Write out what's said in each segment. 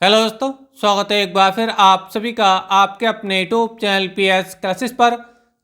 Hello दोस्तों, स्वागत है एक बार फिर आप सभी का आपके अपने यूट्यूब चैनल पीएस क्लासेस पर।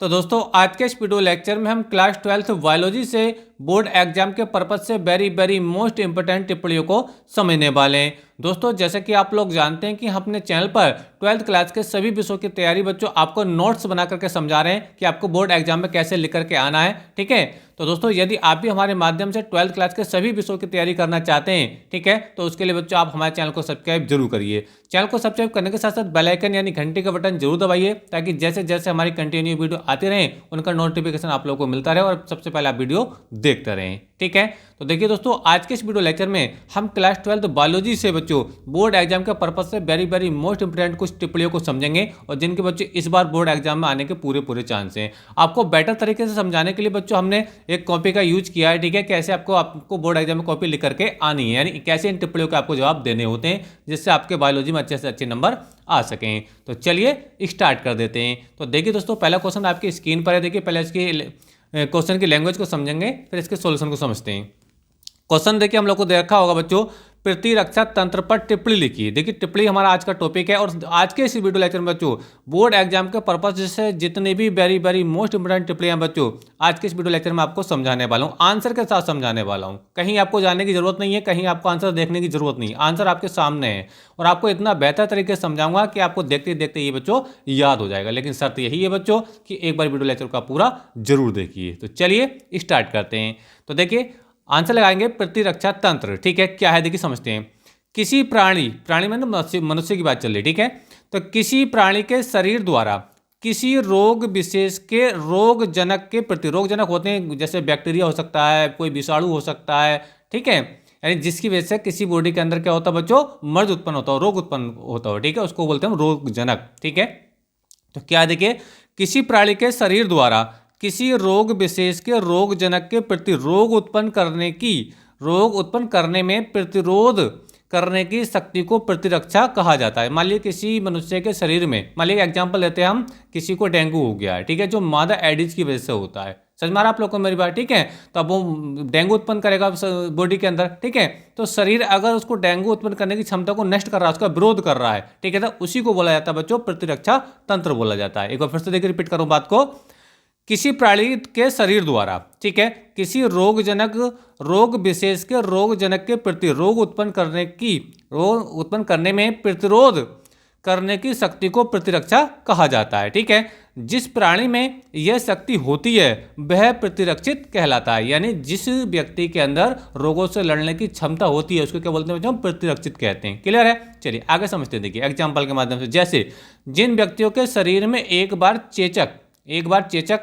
तो दोस्तों, आज के इस वीडियो लेक्चर में हम क्लास 12th बायोलॉजी से बोर्ड एग्जाम के पर्पज से वेरी मोस्ट इंपोर्टेंट टिप्पणियों को समझने वाले हैं। दोस्तों, जैसे कि आप लोग जानते हैं कि हम अपने चैनल पर 12th क्लास के सभी विषयों की तैयारी बच्चों आपको नोट्स बना करके समझा रहे हैं कि आपको बोर्ड एग्जाम में कैसे लिख करके आना है। ठीक है, तो दोस्तों यदि आप भी हमारे माध्यम से 12th क्लास के सभी विषयों की तैयारी करना चाहते हैं, ठीक है, तो उसके लिए बच्चों आप हमारे चैनल को सब्सक्राइब जरूर करिए। चैनल को सब्सक्राइब करने के साथ साथ बेल आइकन यानी घंटी का बटन जरूर दबाइए, ताकि जैसे जैसे हमारी कंटिन्यू वीडियो आती रहे उनका नोटिफिकेशन आप लोगों को मिलता रहे और सबसे पहले आप वीडियो देखते रहें। ठीक है, तो देखिए दोस्तों, आज के इस वीडियो लेक्चर में हम क्लास 12th बायोलॉजी से बच्चों बोर्ड एग्जाम के पर्पज से वेरी मोस्ट इंपोर्टेंट कुछ टिप्पणियों को समझेंगे और जिनके बच्चे इस बार बोर्ड एग्जाम में आने के पूरे चांस हैं। आपको बेटर तरीके से समझाने के लिए बच्चों हमने एक कॉपी का यूज किया है। ठीक है, कैसे आपको बोर्ड एग्जाम में कॉपी लिख करके आनी है, यानी कैसे इन टिप्पणियों के आपको जवाब देने होते हैं, जिससे आपके बायोलॉजी में अच्छे से अच्छे नंबर आ सकें। तो चलिए स्टार्ट कर देते हैं। तो देखिए दोस्तों, पहला क्वेश्चन आपकी स्क्रीन पर है। देखिए, पहले इसकी क्वेश्चन की लैंग्वेज को समझेंगे, फिर इसके सॉल्यूशन को समझते हैं। क्वेश्चन देखिए, हम लोग को देखा होगा बच्चों, प्रतिरक्षा तंत्र पर टिप्पणी लिखिए। देखिए, टिप्पणी हमारा आज का टॉपिक है और आज के इस वीडियो लेक्चर में बच्चों बोर्ड एग्जाम के पर्पज से जितने भी वेरी मोस्ट इंपोर्टेंट टिप्पणियां बच्चों आज के इस वीडियो लेक्चर में आपको समझाने वाला हूं, आंसर के साथ समझाने वाला हूं। कहीं आपको जानने की जरूरत नहीं है, कहीं आपको आंसर देखने की जरूरत नहीं है, आंसर आपके सामने है और आपको इतना बेहतर तरीके से समझाऊंगा कि आपको देखते देखते ये बच्चों याद हो जाएगा। लेकिन शर्त यही है बच्चों कि एक बार वीडियो लेक्चर का पूरा जरूर देखिए। तो चलिए स्टार्ट करते हैं। तो देखिए, आंसर लगाएंगे प्रतिरक्षा तंत्र। ठीक है, क्या है देखिए समझते हैं। किसी प्राणी में मनुष्य की बात चल रही है। ठीक है, तो किसी प्राणी के शरीर द्वारा किसी रोग विशेष के रोग जनक के प्रति, रोग जनक होते हैं जैसे बैक्टीरिया हो सकता है, कोई विषाणु हो सकता है। ठीक है, यानी जिसकी वजह से किसी बॉडी के अंदर क्या होता है बच्चों, मर्ज उत्पन्न होता है, रोग उत्पन्न होता है। ठीक है, उसको बोलते हैं रोग जनक। ठीक है, तो क्या देखिए, किसी प्राणी के शरीर द्वारा किसी रोग विशेष के रोग जनक के प्रति रोग उत्पन्न करने में प्रतिरोध करने की शक्ति को प्रतिरक्षा कहा जाता है। मान लीजिए किसी मनुष्य के शरीर में, मान लीजिए एग्जांपल लेते हैं हम, किसी को डेंगू हो गया है। ठीक है, जो मादा एडिस की वजह से होता है। समझ में आ रहा आप लोग को मेरी बात? ठीक है, तो अब वो डेंगू उत्पन्न करेगा बॉडी के अंदर। ठीक है, तो शरीर अगर उसको डेंगू उत्पन्न करने की क्षमता को नष्ट कर रहा है, उसका विरोध कर रहा है, ठीक है, तो उसी को बोला जाता है बच्चों प्रतिरक्षा तंत्र बोला जाता है। एक बार फिर से देखिए, रिपीट करूं बात को। किसी प्राणी के शरीर द्वारा, ठीक है, किसी रोग विशेष के रोग जनक के प्रति रोग उत्पन्न करने में प्रतिरोध करने की शक्ति को प्रतिरक्षा कहा जाता है। ठीक है, जिस प्राणी में यह शक्ति होती है वह प्रतिरक्षित कहलाता है। यानी जिस व्यक्ति के अंदर रोगों से लड़ने की क्षमता होती है उसको क्या बोलते हैं बच्चों, प्रतिरक्षित कहते हैं। क्लियर है? चलिए आगे समझते हैं। देखिए एग्जाम्पल के माध्यम से, जैसे जिन व्यक्तियों के शरीर में एक बार चेचक,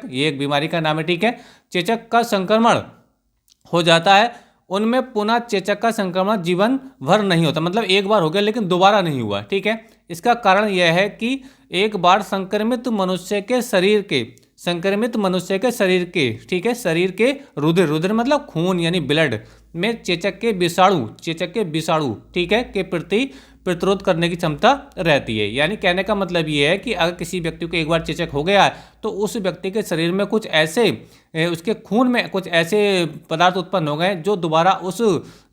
ये एक बीमारी का नाम है। ठीक है, चेचक का संक्रमण हो जाता है, उनमें पुनः चेचक का संक्रमण जीवन भर नहीं होता। मतलब एक बार हो गया लेकिन दोबारा नहीं हुआ। ठीक है, इसका कारण यह है कि एक बार संक्रमित मनुष्य के शरीर के, ठीक है, शरीर के रुधिर मतलब खून यानी ब्लड में चेचक के विषाणु, ठीक है, के प्रति प्रतिरोध करने की क्षमता रहती है। यानी कहने का मतलब ये है कि अगर किसी व्यक्ति को एक बार चेचक हो गया है तो उस व्यक्ति के शरीर में कुछ ऐसे, उसके खून में कुछ ऐसे पदार्थ उत्पन्न हो गए जो दोबारा उस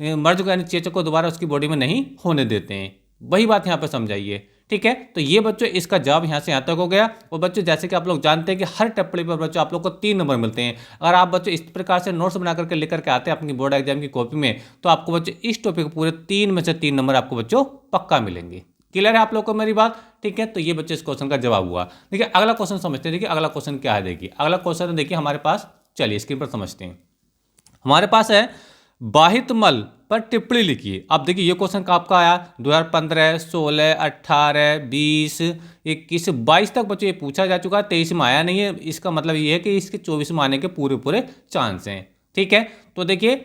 मर्ज को यानी चेचक को दोबारा उसकी बॉडी में नहीं होने देते हैं। वही बात यहाँ पर समझाइए। ठीक है, तो ये बच्चों इसका जवाब यहाँ से यहाँ तक हो गया। और बच्चों जैसे कि आप लोग जानते हैं कि हर टिप्पणी पर बच्चों आप लोग को 3 नंबर मिलते हैं। अगर आप बच्चों इस प्रकार से नोट्स बना करके लेकर के आते हैं अपनी बोर्ड एग्जाम की कॉपी में, तो आपको बच्चों इस टॉपिक पूरे 3 में से 3 नंबर आपको बच्चों पक्का मिलेंगे। क्लियर है आप लोग को मेरी बात? ठीक है, तो ये बच्चे इस क्वेश्चन का जवाब हुआ। देखिए अगला क्वेश्चन समझते हैं। देखिए अगला क्वेश्चन क्या है, देखिए अगला क्वेश्चन देखिए हमारे पास, चलिए स्क्रीन पर समझते हैं। हमारे पास है बाहित मल पर टिप्पणी लिखिए। अब देखिए ये क्वेश्चन का आपका आया 2015, 16, 18, 20, 21, 22 तक बच्चों ये पूछा जा चुका है। 23 में आया नहीं है। इसका मतलब ये है कि इसके 24 में आने के पूरे चांस हैं। ठीक है, तो देखिए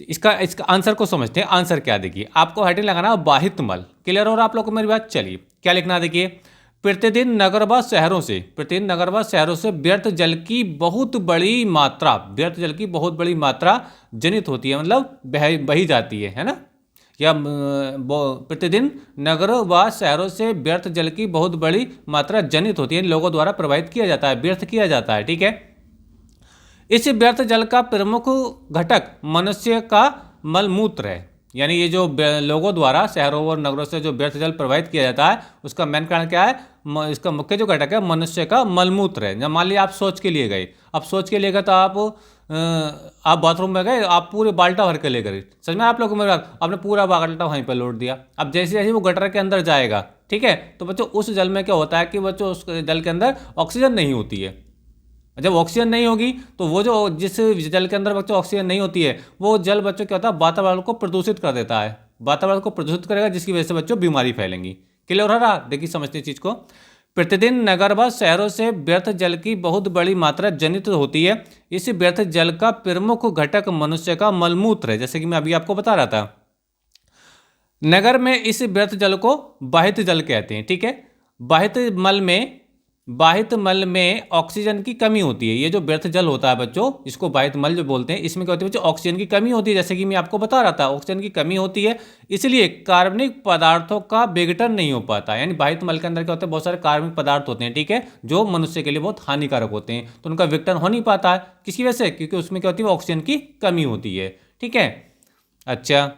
इसका आंसर को समझते हैं। आंसर क्या, देखिए आपको हेडिंग लगाना है बाहित मल। क्लियर हो रहा आप लोग को मेरी बात? चलिए क्या लिखना है, देखिए प्रतिदिन नगर व शहरों से व्यर्थ जल की बहुत बड़ी मात्रा जनित होती है, मतलब बही जाती है ना, या प्रतिदिन नगर व शहरों से व्यर्थ जल की बहुत बड़ी मात्रा जनित होती है, लोगों द्वारा प्रवाहित किया जाता है, व्यर्थ किया जाता है। ठीक है, इस व्यर्थ जल का प्रमुख घटक मनुष्य का मलमूत्र है। यानी ये जो लोगों द्वारा शहरों और नगरों से जो व्यर्थ जल प्रवाहित किया जाता है उसका मेन कारण क्या है, इसका मुख्य जो घटक है मनुष्य का मलमूत्र है। जब मान लिया आप शौच के लिए गए, अब शौच के लिए गए तो आप बाथरूम में गए, आप पूरे बाल्टा भर के ले गए, समझ में आप लोगों को मेरी बात, आपने पूरा बाल्टा वहीं पर लौट दिया। अब जैसे जैसे वो गटर के अंदर जाएगा, ठीक है, तो बच्चों उस जल में क्या होता है कि बच्चों उस जल के अंदर ऑक्सीजन नहीं होती है। जब ऑक्सीजन नहीं होगी तो वो जो जिस जल के अंदर बच्चों ऑक्सीजन नहीं होती है वो जल बच्चों क्या होता है, वातावरण को प्रदूषित कर देता है, वातावरण को प्रदूषित करेगा, जिसकी वजह से बच्चों बीमारी फैलेंगी। क्लियर हो रहा? देखिए समझते चीज को। प्रतिदिन नगर व शहरों से व्यर्थ जल की बहुत बड़ी मात्रा जनित होती है। इस व्यर्थ जल का प्रमुख घटक मनुष्य का मलमूत्र है, जैसे कि मैं अभी आपको बता रहा था। नगर में इस व्यर्थ जल को बाहित जल कहते हैं, ठीक है। बाहित मल में ऑक्सीजन की कमी होती है। ये जो व्यर्थ जल होता है बच्चों, इसको बाहित मल जो बोलते हैं, इसमें क्या होती है बच्चों, ऑक्सीजन की कमी होती है, जैसे कि मैं आपको बता रहा था ऑक्सीजन की कमी होती है, इसलिए कार्बनिक पदार्थों का विघटन नहीं हो पाता। यानी बाहित मल के अंदर क्या होता है, बहुत सारे कार्बनिक पदार्थ होते हैं, ठीक है, जो मनुष्य के लिए बहुत हानिकारक होते हैं, तो उनका विघटन हो नहीं पाता है। किसकी वजह से? क्योंकि उसमें क्या होती है, ऑक्सीजन की कमी होती है, ठीक है। अच्छा,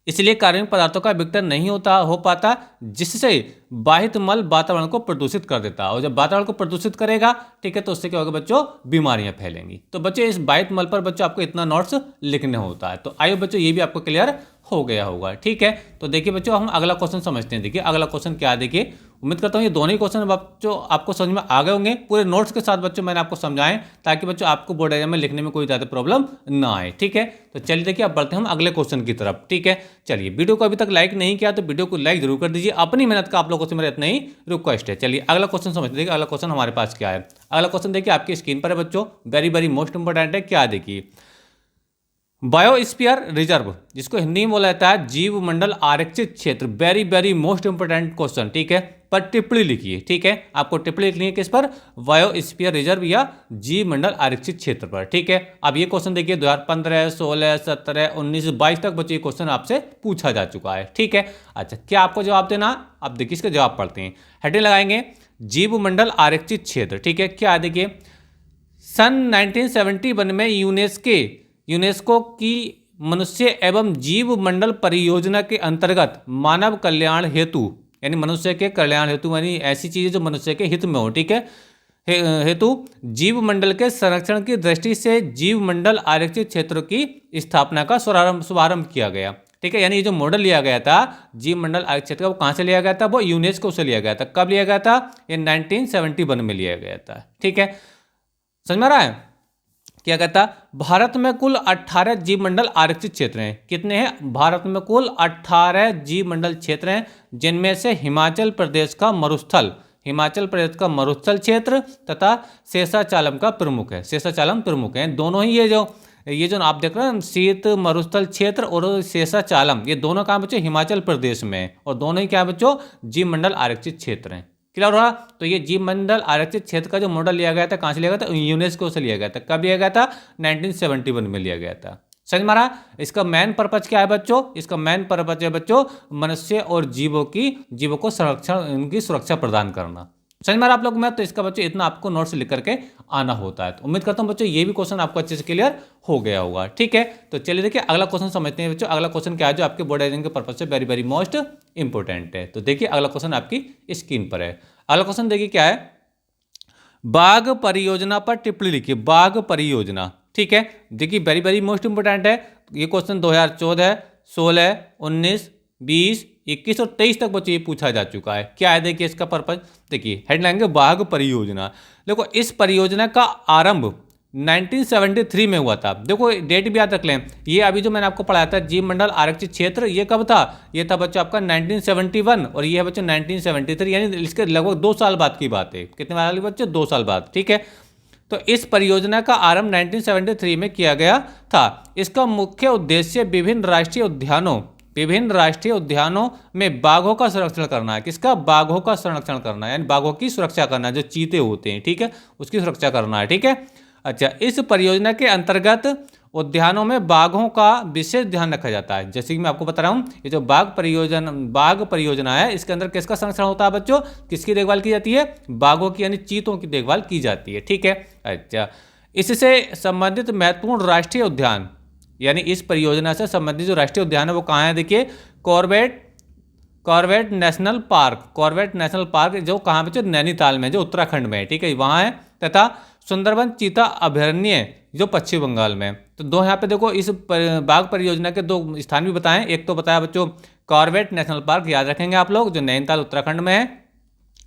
इसलिए कार्बनिक पदार्थों का विघटन नहीं हो पाता, जिससे बाहित मल वातावरण को प्रदूषित कर देता है, और जब वातावरण को प्रदूषित करेगा, ठीक है, तो उससे क्या होगा बच्चों, बीमारियां फैलेंगी। तो बच्चों इस बाहित मल पर बच्चों आपको इतना नोट्स लिखने होता है। तो आइए बच्चों ये भी आपको क्लियर हो गया होगा, ठीक है। तो देखिए बच्चों हम अगला क्वेश्चन समझते हैं। देखिए अगला क्वेश्चन क्या है, देखिए उम्मीद करता हूँ ये दोनों ही क्वेश्चन बच्चों आपको समझ में आ गए होंगे, पूरे नोट्स के साथ बच्चों मैंने आपको समझाएं, ताकि बच्चों आपको बोर्ड एग्जाम में लिखने में कोई ज़्यादा प्रॉब्लम ना आए, ठीक है। तो चलिए देखिए अब बढ़ते हैं हम अगले क्वेश्चन की तरफ, ठीक है। चलिए वीडियो को अभी तक लाइक नहीं किया तो वीडियो को लाइक जरूर कर दीजिए, अपनी मेहनत का आप लोगों से मेरा इतना ही रिक्वेस्ट है। चलिए अगला क्वेश्चन समझते देखिए अगला क्वेश्चन हमारे पास क्या है। अगला क्वेश्चन देखिए आपकी स्क्रीन पर है बच्चों, वेरी वेरी मोस्ट इंपॉर्टेंट है। क्या देखिए, बायोस्फीयर रिजर्व, जिसको हिंदी में बोला जाता है जीव मंडल आरक्षित क्षेत्र, very very most important question, ठीक है। पर टिप्पणी लिखिए, ठीक है, आपको टिप्पणी लिखनी है किस पर, बायोस्फीयर रिजर्व या जीव मंडल आरक्षित क्षेत्र पर, ठीक है। अब ये क्वेश्चन देखिए 2015, 16, 17, 19, 22 तक बच्चे ये क्वेश्चन आपसे पूछा जा चुका है, ठीक है। अच्छा, क्या आपको जवाब देना, अब देखिए इसका जवाब पढ़ते हैं। हेडिंग लगाएंगे जीव मंडल आरक्षित क्षेत्र, ठीक है। क्या देखिए, सन 1971 में यूनेस्को की मनुष्य एवं जीव मंडल परियोजना के अंतर्गत मानव कल्याण हेतु, यानी मनुष्य के कल्याण हेतु, यानी ऐसी चीजें जो मनुष्य के हित में हो, ठीक है, हेतु जीव मंडल के संरक्षण की दृष्टि से जीव मंडल आरक्षित क्षेत्रों की स्थापना का शुभारंभ किया गया, ठीक है। यानी ये जो मॉडल लिया गया था जीव मंडल आरक्षित क्षेत्र का, वो कहाँ से लिया गया था, वो यूनेस्को से लिया गया था। कब लिया गया था? ये 1971 में लिया गया था, ठीक है। समझ में आ रहा है? क्या कहता, भारत में कुल 18 जीव मंडल आरक्षित क्षेत्र हैं। कितने हैं? भारत में कुल 18 जीव मंडल क्षेत्र हैं, जिनमें से हिमाचल प्रदेश का मरुस्थल क्षेत्र तथा शेषाचालम का प्रमुख है। शेषाचालम प्रमुख है। दोनों ही ये जो आप देख रहे हैं शीत मरुस्थल क्षेत्र और शेषाचालम, ये दोनों कहाँ बच्चों? हिमाचल प्रदेश में, और दोनों ही क्या बच्चों? जीव मंडल आरक्षित क्षेत्र हैं। क्लियर रहा? तो ये जीव मंडल आरक्षित क्षेत्र का जो मॉडल लिया गया था, कहाँ से लिया गया था? यूनेस्को से लिया गया था। कब लिया गया था? 1971 में लिया गया था। समझ में आ रहा? इसका मेन पर्पज क्या है बच्चों? इसका मेन पर्पज है बच्चों मनुष्य और जीवों को उनकी सुरक्षा प्रदान करना। समझ में आ रहा आप लोग? मैं तो इसका बच्चों इतना आपको नोट्स लिख करके आना होता है। तो उम्मीद करता हूँ बच्चों ये भी क्वेश्चन आपको अच्छे से क्लियर हो गया होगा, ठीक है। तो चलिए देखिए अगला क्वेश्चन समझते हैं बच्चों। अगला क्वेश्चन क्या है जो आपके बोर्ड एग्जाम के पर्पज से वेरी वेरी मोस्ट इंपोर्टेंट है। तो देखिए अगला क्वेश्चन आपकी स्क्रीन पर है। अगला क्वेश्चन देखिए क्या है, बाघ परियोजना पर टिप्पणी लिखिए। बाघ परियोजना, ठीक है। देखिए वेरी वेरी मोस्ट इंपोर्टेंट है। ये क्वेश्चन 2014, 16, 19, 20, 21 और 23 तक बच्चों ये पूछा जा चुका है। क्या है देखिए इसका पर्पज, देखिए हेडलाइन है बाघ परियोजना। देखो इस परियोजना का आरंभ 1973 में हुआ था। देखो डेट भी याद रख लें, ये अभी जो मैंने आपको पढ़ाया था जीव मंडल आरक्षित क्षेत्र, ये कब था? ये था बच्चों आपका 1971, और ये है बच्चों 1973, यानी इसके लगभग 2 साल बाद की बात है। कितने वाले बच्चों? 2 साल बाद, ठीक है। तो इस परियोजना का आरंभ 1973 में किया गया था। इसका मुख्य उद्देश्य विभिन्न राष्ट्रीय उद्यानों में बाघों का संरक्षण करना है। किसका? बाघों का संरक्षण करना है, यानी बाघों की सुरक्षा करना है, जो चीते होते हैं, ठीक है, उसकी सुरक्षा करना है, ठीक है। अच्छा, इस परियोजना के अंतर्गत उद्यानों में बाघों का विशेष ध्यान रखा जाता है। जैसे कि मैं आपको बता रहा हूँ, ये जो बाघ परियोजना है, इसके अंदर किसका संरक्षण होता है बच्चों? किसकी देखभाल की जाती है? बाघों की, यानी चीतों की देखभाल की जाती है, ठीक है। अच्छा, इससे संबंधित महत्वपूर्ण राष्ट्रीय उद्यान यानी इस परियोजना से संबंधित जो राष्ट्रीय उद्यान है वो कहाँ है, देखिए कॉर्बेट नेशनल पार्क जो कहाँ पे, जो नैनीताल में, जो उत्तराखंड में है, ठीक है, वहाँ है। तथा सुंदरबन चीता अभयारण्य जो पश्चिम बंगाल में। तो दो यहाँ पे देखो इस बाघ परियोजना के दो स्थान भी बताएं। एक तो बताया बच्चों कॉर्बेट नेशनल पार्क, याद रखेंगे आप लोग, जो नैनीताल उत्तराखंड में है।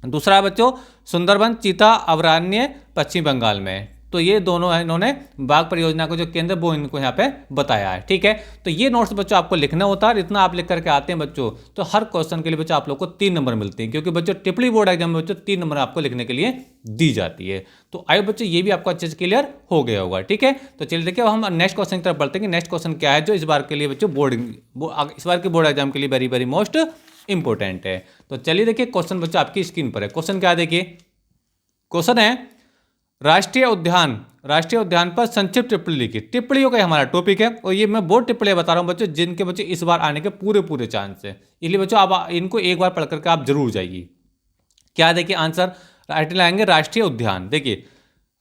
दूसरा बच्चों सुंदरबन चीता अभयारण्य पश्चिम बंगाल में। तो ये दोनों है, इन्होंने बाघ परियोजना को जो केंद्र वो इनको यहाँ पे बताया है, ठीक है। तो ये नोट्स बच्चों आपको लिखना होता है, इतना आप लिख करके आते हैं बच्चों तो हर क्वेश्चन के लिए बच्चों आप लोग को 3 नंबर मिलते हैं, क्योंकि बच्चों टिप्पणी बोर्ड एग्जाम में बच्चों 3 नंबर आपको लिखने के लिए दी जाती है। तो आइए बच्चों ये भी आपको अच्छे से क्लियर हो गया होगा, ठीक है। तो चलिए देखिए हम नेक्स्ट क्वेश्चन की तरफ बढ़ते हैं कि नेक्स्ट क्वेश्चन क्या है जो इस बार के लिए बच्चों इस बार के बोर्ड एग्जाम के लिए वेरी वेरी मोस्ट इंपॉर्टेंट है। तो चलिए देखिए क्वेश्चन बच्चों आपकी स्क्रीन पर है। क्वेश्चन क्या है, देखिए क्वेश्चन है राष्ट्रीय उद्यान पर संक्षिप्त टिप्पणी लिखी। टिप्पणियों का हमारा टॉपिक है और ये मैं वो टिप्पणियां बता रहा हूं बच्चों जिनके बच्चे इस बार आने के पूरे चांस है, इसलिए बच्चों आप इनको एक बार पढ़ करके आप जरूर जाइए। क्या देखिए आंसर राइट लाएंगे, राष्ट्रीय उद्यान। देखिए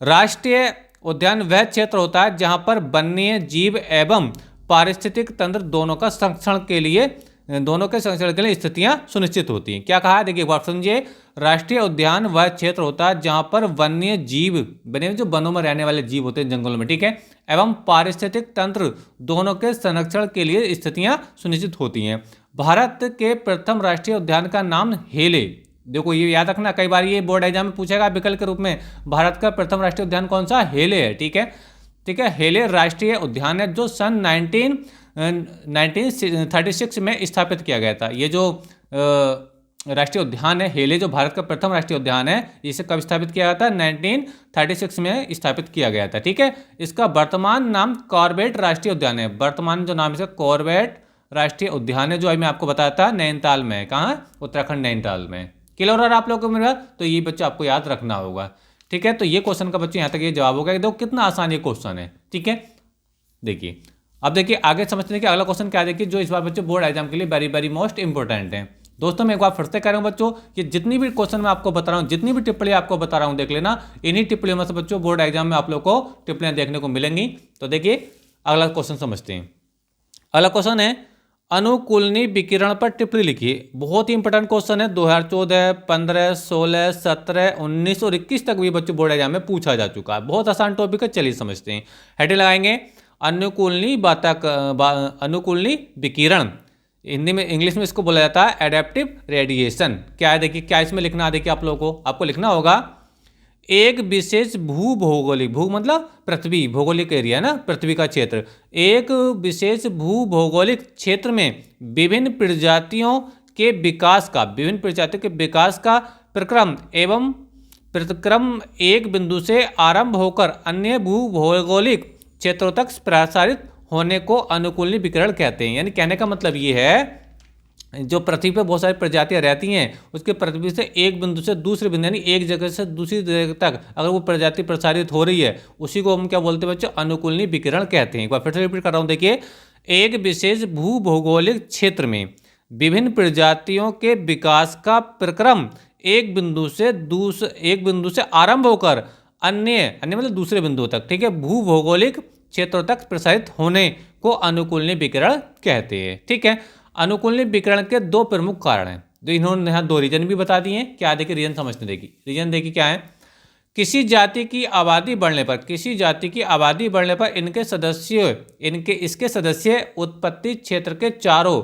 राष्ट्रीय उद्यान वह क्षेत्र होता है जहां पर वन्य जीव एवं पारिस्थितिक तंत्र दोनों के संरक्षण के लिए स्थितियां सुनिश्चित होती हैं। क्या कहा है, देखिए एक बार समझिए, राष्ट्रीय उद्यान वह क्षेत्र होता है जहां पर वन्य जीव जो वनों में रहने वाले जीव होते हैं जंगलों में, ठीक है, एवं पारिस्थितिक तंत्र दोनों के संरक्षण के लिए स्थितियां सुनिश्चित होती हैं। भारत के प्रथम राष्ट्रीय उद्यान का नाम हेले, देखो ये याद रखना, कई बार ये बोर्ड एग्जाम में पूछेगा विकल्प के रूप में, भारत का प्रथम राष्ट्रीय उद्यान कौन सा, हेले है, ठीक है। हेले राष्ट्रीय उद्यान है जो सन 1936 में स्थापित किया गया था। ये जो राष्ट्रीय उद्यान है हेले, जो भारत का प्रथम राष्ट्रीय उद्यान है, इसे कब स्थापित किया गया था, 1936 में स्थापित किया गया था, ठीक है। इसका वर्तमान नाम कॉर्बेट राष्ट्रीय उद्यान है। वर्तमान जो नाम है कॉर्बेट राष्ट्रीय उद्यान है, जो अभी मैं आपको बताया था नैनीताल में, कहाँ, उत्तराखंड नैनीताल में। क्लियर है आप लोगों को मेरा, तो ये बच्चे आपको याद रखना होगा, ठीक है। तो ये क्वेश्चन का बच्चे यहाँ तक ये जवाब होगा। देखो कितना आसान ये क्वेश्चन है, ठीक है। देखिए अब देखिए आगे समझते हैं कि अगला क्वेश्चन क्या है, देखिए जो इस बार बच्चों बोर्ड एग्जाम के लिए वेरी वेरी मोस्ट इंपॉर्टेंट है। दोस्तों मैं एक बार फिर से कह रहा हूँ बच्चों कि जितनी भी क्वेश्चन मैं आपको बता रहा हूँ, जितनी भी टिप्पणी आपको बता रहा हूँ, देख लेना, इन्हीं टिप्पणियों में से बच्चों बोर्ड एग्जाम में आप लोग को टिप्पणियां देखने को मिलेंगी। तो देखिए अगला क्वेश्चन समझते हैं। अगला क्वेश्चन है अनुकूलनी विकिरण पर टिप्पणी लिखिए। बहुत ही इंपॉर्टेंट क्वेश्चन है, 2014, 15, 16, 17, 19 और 21 तक भी बच्चों बोर्ड एग्जाम में पूछा जा चुका है। बहुत आसान टॉपिक है, चलिए समझते हैं। हेडिंग लगाएंगे अनुकूलनी विकिरण, हिंदी में, इंग्लिश में इसको बोला जाता है एडेप्टिव रेडिएशन। क्या है, देखिए क्या इसमें लिखना है, देखिए आप लोगों को आपको लिखना होगा एक विशेष भूभौगोलिक, भू मतलब पृथ्वी, भौगोलिक एरिया ना, पृथ्वी का क्षेत्र, एक विशेष भूभौगोलिक क्षेत्र में विभिन्न प्रजातियों के विकास का प्रक्रम एक बिंदु से आरंभ होकर अन्य भूभौगोलिक क्षेत्रों तक प्रसारित होने को अनुकूलनी विकिरण कहते हैं। यानी कहने का मतलब ये है, जो पृथ्वी पर बहुत सारी प्रजातियां रहती हैं, उसके पृथ्वी से एक बिंदु से दूसरे बिंदु, यानी एक जगह से दूसरी जगह तक अगर वो प्रजाति प्रसारित हो रही है, उसी को हम क्या बोलते हैं बच्चों, अनुकूलनी विकिरण कहते हैं। एक बार फिर से रिपीट कर रहा हूँ, देखिए एक विशेष भूभौगोलिक क्षेत्र में विभिन्न प्रजातियों के विकास का प्रक्रम एक बिंदु से आरंभ होकर अन्य मतलब दूसरे बिंदु तक, ठीक है, भूभौगोलिक क्षेत्रों तक प्रसारित होने को अनुकूलनी विकिरण कहते हैं, ठीक है। अनुकूलनी विकिरण के दो प्रमुख कारण हैं, जो इन्होंने यहाँ दो रीजन भी बता दिए हैं। क्या देखिए रीजन समझने देखिए, रीजन देखिए क्या है, किसी जाति की आबादी बढ़ने पर इसके सदस्य उत्पत्ति क्षेत्र के चारों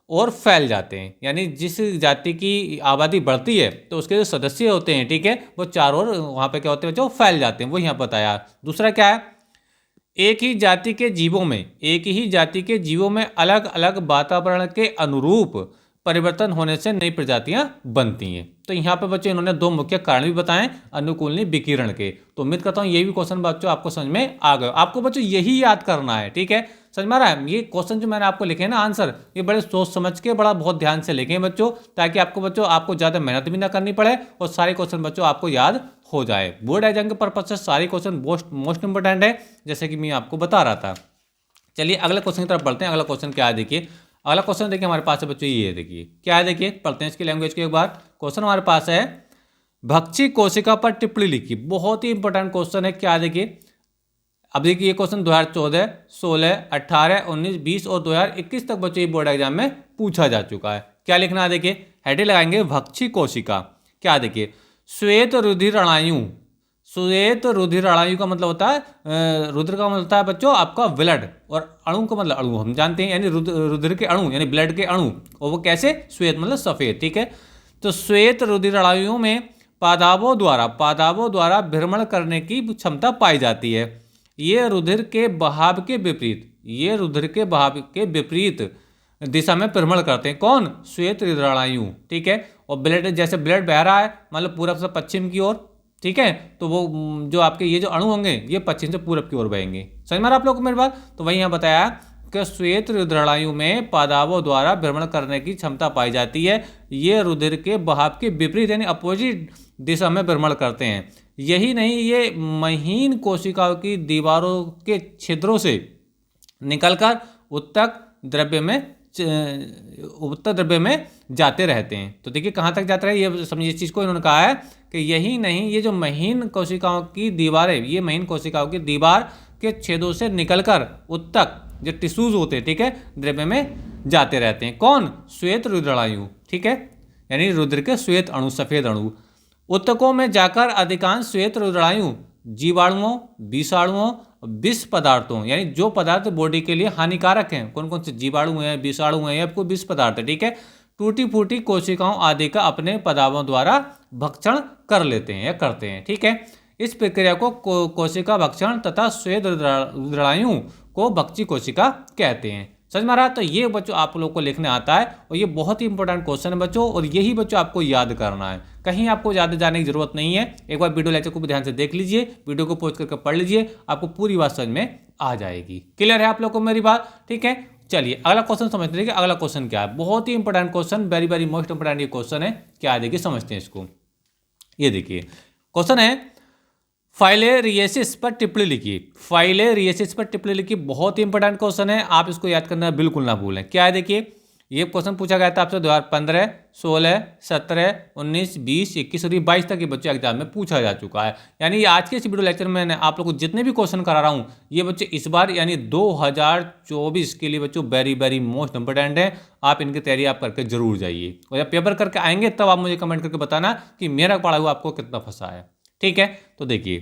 ओर फैल जाते हैं। यानी जिस जाति की आबादी बढ़ती है तो उसके जो सदस्य होते हैं, ठीक है, वो चारों ओर वहाँ पे क्या होते हैं बच्चों, फैल जाते हैं, वो यहाँ बताया। दूसरा क्या है, एक ही जाति के जीवों में अलग अलग वातावरण के अनुरूप परिवर्तन होने से नई प्रजातियां बनती हैं। तो यहाँ पे बच्चों इन्होंने दो मुख्य कारण भी बताएं अनुकूलनी विकिरण के। तो उम्मीद करता हूँ ये भी क्वेश्चन बच्चों आपको समझ में आ गए। आपको बच्चों यही याद करना है, ठीक है, समझ में आ रहा है। ये क्वेश्चन जो मैंने आपको लिखे ना आंसर, ये बड़े सोच समझ के बड़ा बहुत ध्यान से लिखें बच्चों, ताकि आपको ज़्यादा मेहनत भी ना करनी पड़े और सारे क्वेश्चन बच्चों आपको याद हो जाए। बोर्ड एग्जाम के पर्पज से सारे क्वेश्चन मोस्ट इंपोर्टेंट है, जैसे कि मैं आपको बता रहा था। चलिए अगले क्वेश्चन की तरफ बढ़ते हैं। अगला क्वेश्चन क्या है, देखिए अगला क्वेश्चन देखिए हमारे पास है बच्चों, ये है देखिए क्या है, देखिए पढ़ते हैं इसकी लैंग्वेज के एक बार। क्वेश्चन हमारे पास है भक्षी कोशिका पर टिप्पणी लिखी। बहुत ही इंपॉर्टेंट क्वेश्चन है। क्या देखिए अब देखिए ये क्वेश्चन 2014, 16, 18, 19, 20 और 2021 तक बच्चों ये बोर्ड एग्जाम में पूछा जा चुका है। क्या लिखना है देखिए, हेडिंग लगाएंगे भक्षी कोशिका। क्या देखिए, श्वेत रुधिर अणायु। श्वेत रुधिर अणायु का मतलब होता है रुधिर का मतलब होता है बच्चों आपका ब्लड, और अणु का मतलब अणु हम जानते हैं, यानी रुधिर के अणु यानी ब्लड के अणु, और वो कैसे, श्वेत मतलब सफेद, ठीक है। तो श्वेत रुधिर अणायुओं में पादाबों द्वारा भ्रमण करने की क्षमता पाई जाती है। ये रुधिर के बहाव के विपरीत दिशा में भ्रमण करते हैं। कौन, श्वेत रुधिर अणायु, ठीक है। और ब्लड, जैसे ब्लड बह रहा है मतलब पूरब से पश्चिम की ओर, ठीक है, तो वो जो आपके ये जो अणु होंगे ये पश्चिम से पूरब की ओर बहेंगे। समझ में आ रहा आप लोग को मेरी बात। तो वही यहाँ बताया कि श्वेत रुधिर अणायु में पादाबों द्वारा भ्रमण करने की क्षमता पाई जाती है। ये रुधिर के बहाव के विपरीत यानी अपोजिट दिशा में भ्रमण करते हैं। यही नहीं, ये महीन कोशिकाओं की दीवारों के छिद्रों से निकलकर उत्तक द्रव्य में जाते रहते हैं। तो देखिए कहाँ तक जाते रहे, ये समझिए इस चीज़ को इन्होंने कहा है कि यही नहीं, ये जो महीन कोशिकाओं की दीवारें, ये महीन कोशिकाओं की दीवार के छेदों से निकलकर उत्तक जो टिश्यूज होते हैं, ठीक है, द्रव्य में जाते रहते हैं। कौन, श्वेत रुधिर अणायु, ठीक है, यानी रुधिर के श्वेत अणु, सफेद अणु। उत्तकों में जाकर अधिकांश श्वेत रुधिर अणायु जीवाणुओं, विषाणुओं, विष पदार्थों, यानी जो पदार्थ बॉडी के लिए हानिकारक हैं, कौन कौन से जीवाणु हैं, विषाणु हैं, या विष पदार्थ है, ठीक है, टूटी फूटी कोशिकाओं आदि का अपने पदार्थों द्वारा भक्षण कर लेते हैं या करते हैं, ठीक है। इस प्रक्रिया को कोशिका भक्षण तथा श्वेत रुधिर अणायु को भक्षी कोशिका कहते हैं। समझ में आ रहा है। तो ये बच्चों आप लोग को लिखने आता है, और ये बहुत ही इंपॉर्टेंट क्वेश्चन है बच्चों, और यही बच्चों आपको याद करना है, कहीं आपको ज़्यादा जाने की जरूरत नहीं है। एक बार वीडियो लेक्चर को भी ध्यान से देख लीजिए, वीडियो को पॉज करके पढ़ लीजिए, आपको पूरी बात समझ में आ जाएगी। क्लियर है आप लोग को मेरी बात, ठीक है। चलिए अगला क्वेश्चन समझते हैं कि अगला क्वेश्चन क्या है। बहुत ही important question, very very most important ये क्वेश्चन है। क्या देखिए समझते हैं इसको। ये देखिए क्वेश्चन है, फाइलेरियसिस पर टिप्पणी लिखिए। फाइलेरियसिस पर टिप्पणी लिखिए, बहुत ही इंपॉर्टेंट क्वेश्चन है, आप इसको याद करना बिल्कुल ना भूलें। क्या है देखिए, ये क्वेश्चन पूछा गया था आपसे 2015, 16, 17, 19, 20, 21 और 22 तक ये बच्चों एग्जाम में पूछा जा चुका है। यानी ये आज के इस वीडियो लेक्चर में मैंने आप लोगों को जितने भी क्वेश्चन करा रहा हूँ, ये बच्चे इस बार यानी 2024 के लिए बच्चों वेरी वेरी मोस्ट इंपॉर्टेंट है। आप इनकी तैयारी आप करके जरूर जाइए, और जब पेपर करके आएंगे तब आप मुझे कमेंट करके बताना कि मेरा पढ़ा हुआ आपको कितना फंसा है, ठीक है। तो देखिए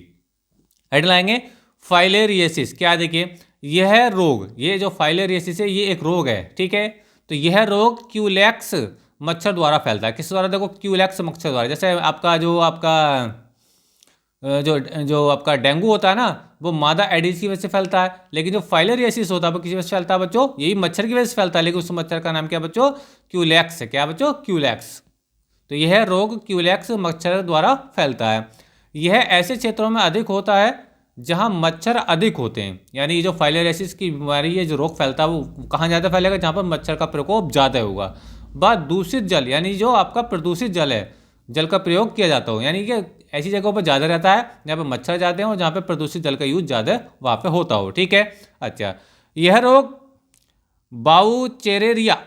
हेड लाएंगे, फाइलेरियसिस। क्या देखिए, यह रोग, ये जो फाइलेरियसिस है ये एक रोग है, ठीक है। तो यह रोग क्यूलेक्स मच्छर द्वारा फैलता है। किस द्वारा, देखो क्यूलेक्स मच्छर द्वारा। जैसे आपका जो आपका डेंगू होता है ना, वो मादा एडिस की वजह से फैलता है, लेकिन जो फाइलेरियसिस होता है वो किसी वजह से फैलता है बच्चों, यही मच्छर की वजह से फैलता है, लेकिन उस मच्छर का नाम क्या बच्चों, क्यूलेक्स है। क्या बच्चों, क्यूलेक्स। तो यह रोग क्यूलेक्स मच्छर द्वारा फैलता है। यह ऐसे क्षेत्रों में अधिक होता है जहां मच्छर अधिक होते हैं। यानी ये जो फाइलेरियसिस की बीमारी है, जो रोग फैलता है, वो कहाँ ज़्यादा फैलेगा, जहाँ पर मच्छर का प्रकोप ज़्यादा होगा। बात दूषित जल, यानी जो आपका प्रदूषित जल है, जल का प्रयोग किया जाता हो, यानी कि ऐसी जगहों पर ज़्यादा रहता है जहाँ पर मच्छर जाते हैं और जहाँ पर प्रदूषित जल का यूज ज़्यादा वहाँ पर होता हो, ठीक है। अच्छा, यह रोग बाउचेरेरिया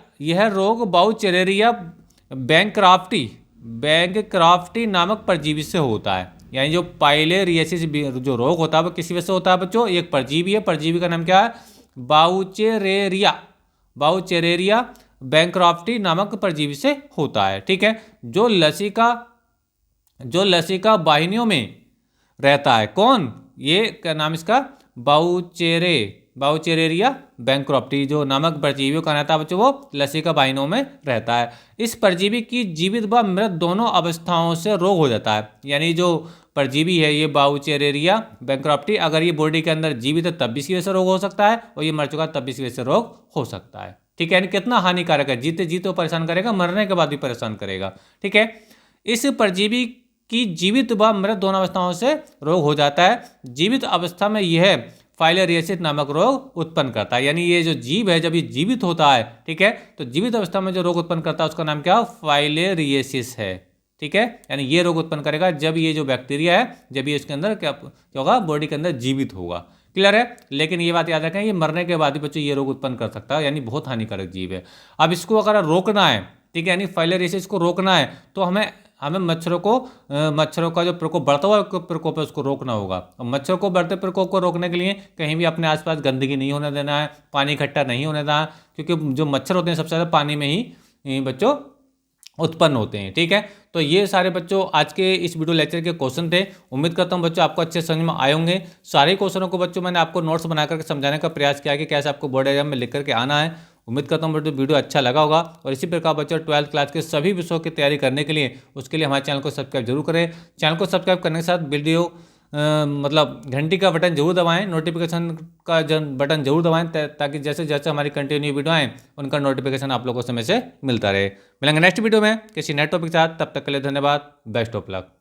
बैंकक्राफ्टी नामक परजीवी से होता है। यानी जो फाइलेरियसिस जो रोग होता है वो किसी वजह से होता है बच्चों, एक परजीवी है, परजीवी का नाम क्या है, बाउचेरेरिया बैंकक्राफ्टी नामक परजीवी से होता है, ठीक है। जो लसिका वाहिनियों में रहता है, कौन, ये क्या नाम इसका, बाउचेरेरिया बैंकक्रॉफ्टी जो नामक परजीवियों का रहता है बच्चों, वो लसिका वाहिनियों में रहता है। इस परजीवी की जीवित व मृत दोनों अवस्थाओं से रोग हो जाता है। यानी जो परजीवी है ये बाउचेरेरिया बैंकक्रॉफ्टी, अगर ये बॉडी के अंदर जीवित है तब भी इसकी वजह से रोग हो सकता है, और ये मर चुका तब भी इसकी वजह से रोग हो सकता है, ठीक है। यानी कितना हानिकारक है, जीते जीते परेशान करेगा, मरने के बाद भी परेशान करेगा, ठीक है। इस परजीवी की जीवित व मृत दोनों अवस्थाओं से रोग हो जाता है। जीवित अवस्था में यह फाइलेरियसिस नामक रोग उत्पन्न करता है। यानी ये जो जीव है जब ये जीवित होता है, ठीक है, तो जीवित अवस्था में जो रोग उत्पन्न करता है उसका नाम क्या, फाइलेरियसिस है, ठीक है। यानी ये रोग उत्पन्न करेगा जब ये जो बैक्टीरिया है, जब ये इसके अंदर क्या होगा, बॉडी के अंदर जीवित होगा। क्लियर है। लेकिन ये बात याद रखें, ये मरने के बाद भी बच्चों ये रोग उत्पन्न कर सकता है, यानी बहुत हानिकारक जीव है। अब इसको अगर रोकना है, ठीक है, यानी फाइलेरियसिस को रोकना है, तो हमें हमें मच्छरों का जो प्रकोप बढ़ता हुआ प्रकोप है उसको रोकना होगा। और मच्छरों को बढ़ते प्रकोप को रोकने के लिए कहीं भी अपने आसपास गंदगी नहीं होने देना है, पानी इकट्ठा नहीं होने देना है, क्योंकि जो मच्छर होते हैं सबसे ज़्यादा पानी में ही बच्चों उत्पन्न होते हैं। ठीक है, तो ये सारे बच्चों आज के इस वीडियो लेक्चर के क्वेश्चन थे। उम्मीद करता हूँ बच्चों आपको अच्छे समझ में आए होंगे। सारे क्वेश्चनों को बच्चों मैंने आपको नोट्स बना करके समझाने का प्रयास किया कि कैसे आपको बोर्ड एग्जाम में लिख करके आना है। उम्मीद करता हूँ बच्चों वीडियो अच्छा लगा होगा। और इसी प्रकार बच्चों 12th क्लास के सभी विषयों की तैयारी करने के लिए उसके लिए हमारे चैनल को सब्सक्राइब जरूर करें। चैनल को सब्सक्राइब करने के साथ वीडियो मतलब घंटी का बटन जरूर दबाएं, नोटिफिकेशन का बटन जरूर दबाएं, ताकि जैसे जैसे हमारी कंटिन्यू वीडियो आएँ उनका नोटिफिकेशन आप लोगों को समय से मिलता रहे। मिलेंगे नेक्स्ट वीडियो में किसी नए टॉपिक के साथ, तब तक के लिए धन्यवाद। Best of luck.